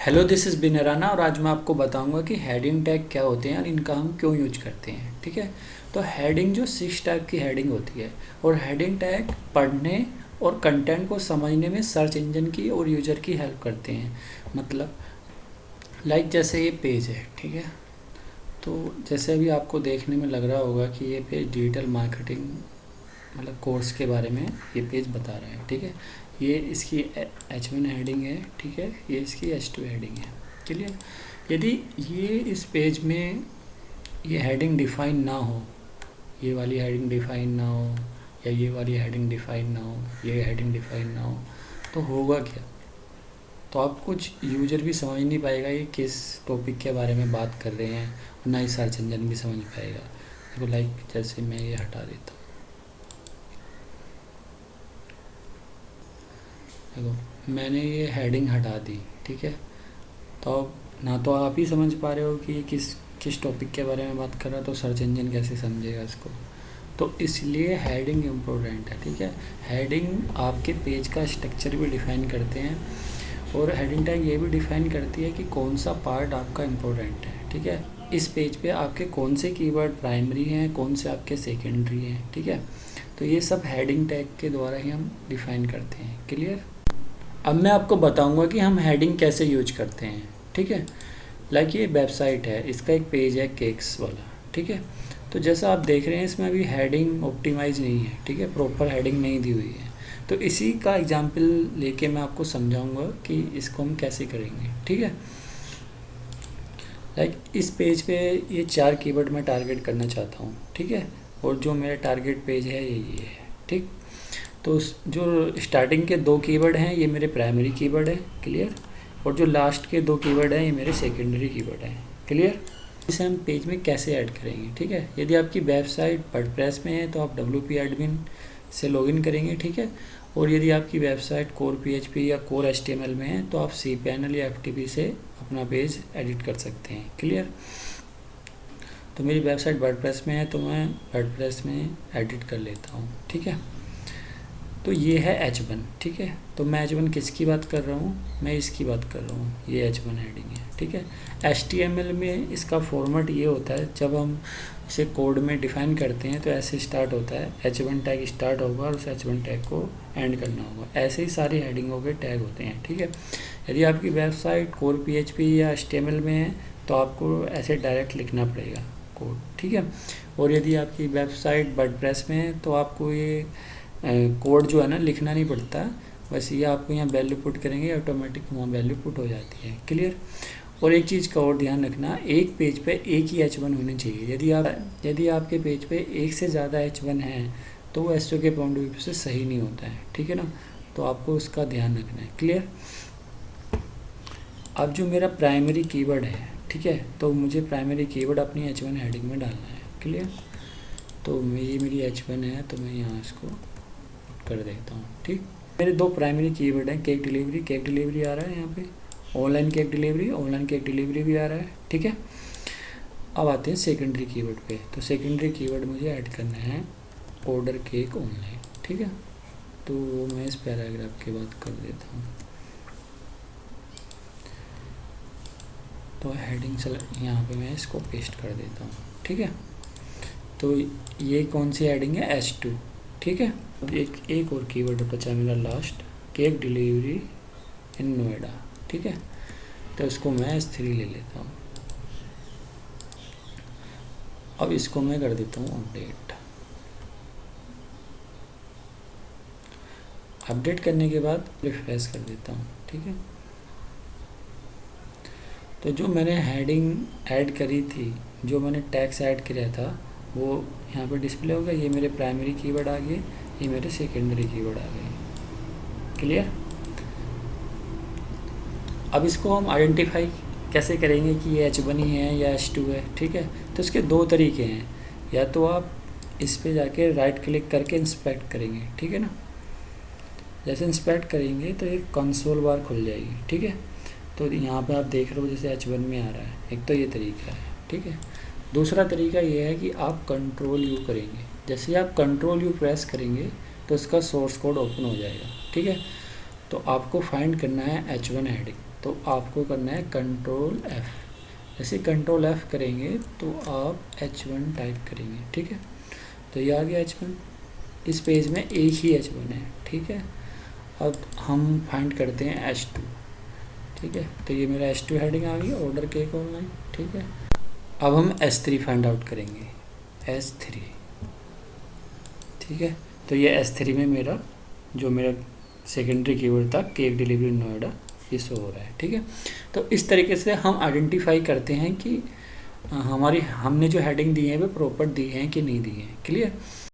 Hello, this is बिनराना और आज मैं आपको बताऊंगा कि हेडिंग टैग क्या होते हैं और इनका हम क्यों यूज करते हैं। ठीक है, तो हेडिंग जो 6 टाइप की हेडिंग होती है और हेडिंग टैग पढ़ने और कंटेंट को समझने में सर्च इंजन की और यूजर की हेल्प करते हैं। मतलब जैसे ये पेज है, ठीक है, तो जैसे अभी आपको देखने में लग रहा होगा कि ये पेज डिजिटल मार्केटिंग मतलब कोर्स के बारे में ये पेज बता रहा है। ठीक है, ये इसकी H1 हेडिंग है। ठीक है, ये इसकी H2 हेडिंग है। क्लियर? यदि ये इस पेज में ये हेडिंग डिफाइन ना हो, ये वाली हेडिंग डिफाइन ना हो या ये वाली हेडिंग डिफाइन ना हो, ये हेडिंग डिफाइन ना हो, तो होगा क्या? तो आप कुछ यूजर भी समझ नहीं पाएगा ये किस टॉपिक के बारे में बात कर रहे हैं और ना ही सर्च इंजन भी समझ पाएगा। देखो जैसे मैं ये हटा देता हूँ, देखो मैंने ये हेडिंग हटा दी। ठीक है, तो अब ना तो आप ही समझ पा रहे हो कि किस किस टॉपिक के बारे में बात कर रहा है, तो सर्च इंजन कैसे समझेगा इसको। तो इसलिए हेडिंग इम्पोर्टेंट है। ठीक है, हेडिंग आपके पेज का स्ट्रक्चर भी डिफाइन करते हैं और हेडिंग टैग ये भी डिफाइन करती है कि कौन सा पार्ट आपका इम्पोर्टेंट है। ठीक है, इस पेज पे आपके कौन से कीवर्ड प्राइमरी हैं, कौन से आपके सेकेंडरी हैं। ठीक है, तो ये सब हेडिंग टैग के द्वारा ही हम डिफाइन करते हैं। क्लियर? अब मैं आपको बताऊंगा कि हम हेडिंग कैसे यूज करते हैं। ठीक है, ये वेबसाइट है, इसका एक पेज है केक्स वाला। ठीक है, तो जैसा आप देख रहे हैं इसमें अभी हेडिंग ऑप्टिमाइज नहीं है। ठीक है, प्रॉपर हेडिंग नहीं दी हुई है। तो इसी का एग्जांपल लेके मैं आपको समझाऊंगा कि इसको हम कैसे करेंगे। ठीक है, इस पेज पे ये 4 कीवर्ड मैं टारगेट करना चाहता हूँ। ठीक है, और जो मेरा टारगेट पेज है ये है। ठीक, तो जो स्टार्टिंग के 2 कीवर्ड हैं ये मेरे प्राइमरी कीवर्ड हैं। क्लियर? और जो लास्ट के 2 कीवर्ड हैं ये मेरे सेकेंडरी कीवर्ड हैं। क्लियर? इसे हम पेज में कैसे ऐड करेंगे। ठीक है, यदि आपकी वेबसाइट वर्डप्रेस में है तो आप WP एडमिन से लॉगिन करेंगे। ठीक है, और यदि आपकी वेबसाइट कोर PHP या कोर HTML में है तो आप cPanel या FTP से अपना पेज एडिट कर सकते हैं। क्लियर? तो मेरी वेबसाइट वर्डप्रेस में है तो मैं वर्डप्रेस में एडिट कर लेता हूँ। ठीक है, तो ये है H1। ठीक है, तो मैं H1 किसकी बात कर रहा हूँ? मैं इसकी बात कर रहा हूँ, ये H1 हेडिंग है। ठीक है, HTML में इसका फॉर्मेट ये होता है, जब हम इसे कोड में डिफाइन करते हैं तो ऐसे स्टार्ट होता है, H1 टैग स्टार्ट होगा और उस H1 टैग को एंड करना होगा। ऐसे ही सारी हेडिंगों के टैग होते हैं। ठीक है, यदि आपकी वेबसाइट कोर PHP या HTML में है तो आपको ऐसे डायरेक्ट लिखना पड़ेगा कोड। ठीक है, और यदि आपकी वेबसाइट वर्डप्रेस में है तो आपको ये कोड जो है ना लिखना नहीं पड़ता, बस ये आपको यहाँ वैल्यू पुट करेंगे ऑटोमेटिक वहाँ वैल्यू पुट हो जाती है। क्लियर? और एक चीज़ का और ध्यान रखना, एक पेज पे एक ही H1 होनी चाहिए। यदि आपके पेज पे एक से ज़्यादा H1 है तो वो SEO के पॉइंट ऑफ व्यू से सही नहीं होता है। ठीक है ना, तो आपको उसका ध्यान रखना है। क्लियर? अब जो मेरा प्राइमरी कीवर्ड है, ठीक है, तो मुझे प्राइमरी कीवर्ड अपनी H1 हेडिंग में डालना है। क्लियर? तो ये मेरी H1 है तो मैं यहाँ इसको कर देता हूँ। ठीक, मेरे 2 प्राइमरी कीवर्ड हैं, केक डिलीवरी आ रहा है यहाँ पे, ऑनलाइन केक डिलीवरी भी आ रहा है। ठीक है, अब आते हैं सेकेंडरी कीवर्ड पे। तो सेकेंडरी कीवर्ड मुझे ऐड करना है ऑर्डर केक ऑनलाइन। ठीक है, तो मैं इस पैराग्राफ की बात कर देता हूँ। तो हेडिंग यहाँ पे मैं इसको पेस्ट कर देता हूँ। ठीक है, तो ये कौन सी हेडिंग है? H2। ठीक है, एक और कीवर्ड बचा मेरा लास्ट, केक डिलीवरी इन नोएडा। ठीक है, तो इसको मैं S3 ले लेता हूँ। अब इसको मैं कर देता हूँ अपडेट करने के बाद रिफ्रेश कर देता हूँ। ठीक है, तो जो मैंने हेडिंग ऐड करी थी, जो मैंने टैग्स ऐड किया था वो यहाँ पर डिस्प्ले हो गया। ये मेरे प्राइमरी कीवर्ड आ गए, ये मेरे सेकेंडरी कीवर्ड आ गए। क्लियर? अब इसको हम आइडेंटिफाई कैसे करेंगे कि ये H1 ही है या H2 है। ठीक है, तो इसके 2 तरीके हैं, या तो आप इस पे जाके राइट क्लिक करके इंस्पेक्ट करेंगे। ठीक है ना, जैसे इंस्पेक्ट करेंगे तो एक कंसोल बार खुल जाएगी। ठीक है, तो यहाँ पे आप देख रहे हो जैसे H1 में आ रहा है। एक तो ये तरीका है। ठीक है, दूसरा तरीका ये है कि आप Ctrl+U करेंगे। जैसे ही आप Ctrl+U प्रेस करेंगे तो इसका सोर्स कोड ओपन हो जाएगा। ठीक है, तो आपको फाइंड करना है H1 हेडिंग। तो आपको करना है कंट्रोल F। जैसे कंट्रोल F करेंगे तो आप H1 टाइप करेंगे, ठीक है। तो ये आ गया H1। इस पेज में एक ही H1 है, ठीक है। अब हम फाइंड करते हैं H2, ठीक है। तो ये मेरा H2 हेडिंग आ गई, ऑर्डर के ऑनलाइन, ठीक है। अब हम S3 फाइंड आउट करेंगे, S3, ठीक है। तो ये S3 में मेरा जो मेरा सेकेंडरी कीवर्ड था, केक डिलीवरी नोएडा, ये शो हो रहा है, ठीक है। तो इस तरीके से हम आइडेंटिफाई करते हैं कि हमने जो हेडिंग दी है वो प्रॉपर दी है कि नहीं दी है। क्लियर।